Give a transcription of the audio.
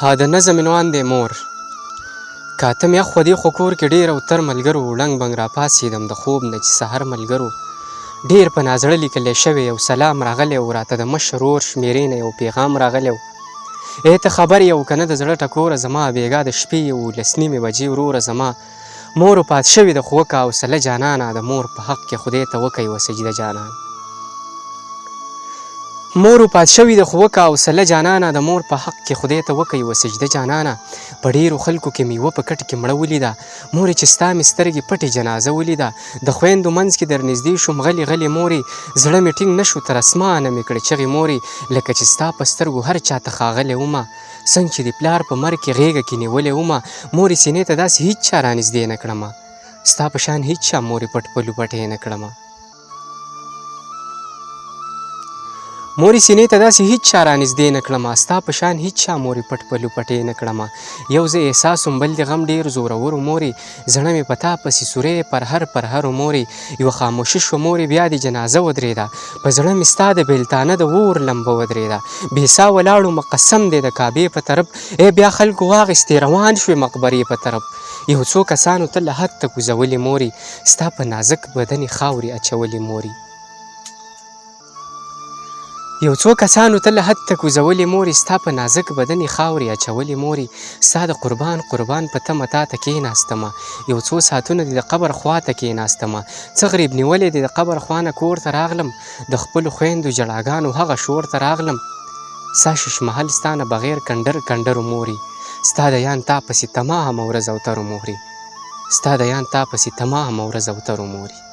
د نظم عنوان دی مور. که ته مې خو دې خو کور کې ډېر او تر ملګرو ړنګ بنګ راپاڅېدم د خوب نه چې سحر ملګرو ډېر په نازړه لیکلی شوی یو سلام راغلی و راته د مشر ورور شمېرې نه یو پیغام راغلی و. ای ته خبر یې و که نه د زړه ټکوره زما بېګا د شپې 11 بجې وروره زما مور پات شوې ده خو وکه حوصله جانانه د مور په حق کې خدای ته وکه یوه سجده جانان. مور پات شوې ده خو وکه حوصله جانانه د مور په حق کې خدای ته وکه یوه سجده جانانه. په ډېرو خلکو کې میوه په کټ کې مړه ولیده مورې چې ستا مې سترګې پټې جنازه ولیده. د خویندو منځ کې در نږدې شوم غلې غلې مورې زړه مې ټینګ نه شو تر اسمانه مې کړې چغې مورې لکه چې ستا په سترګو هر چا ته ښاغلی ومه څنګه چې د پلار په مرګ کې غېږه کې نیولې ومه مورې سینې ته داسې هېڅ چا رانږدې نه کړمه ستا په شان هېڅ چا مورې پټ پلو پټې نه کړمه. مورې سینې ته داسې هېڅ چا رانږدې نه کړمه ستا په شان هېڅ چا مورې پټ پلو پټې نه کړمه. یو زه احساس وم بل د غم ډېر زورور و مورې زړه مې په تا پسې سوری پرهر مورې یوه خاموشي شوه مورې بیا د جنازه ودرېده په زړه مې ستا د بېلتانه د اور لمبه ودرېده بې ساه ولاړو قسم دی د کعبې په طرف ای بیا خلکو واخیستې روان شوې مقبرې په طرف. یو څو کسانو ته له حد ته کوزولې مورې ستا په نازک بدن یې خاورې اچولې مورې. یو څو کسانو ته له حد ته کوزولې مورې ستا په نازک بدن یې خاورې اچولې مورې ستا د قربان په تمه تا ته کېناستمه یو څو ساعتونه دې د قبر خوا ته کېناستمه څه غریب نیولې دې د قبر خوا نه کور ته راغلم د خپلو خویندو جړاګانو هغه شور ته راغلم ستا ششمهل ستا نه بغیر کنډرو مورې ستا د یان تا پسې تمامه ورځ اوترو مورې ستا د یان تا پسې تمامه ورځ اوترو مورې.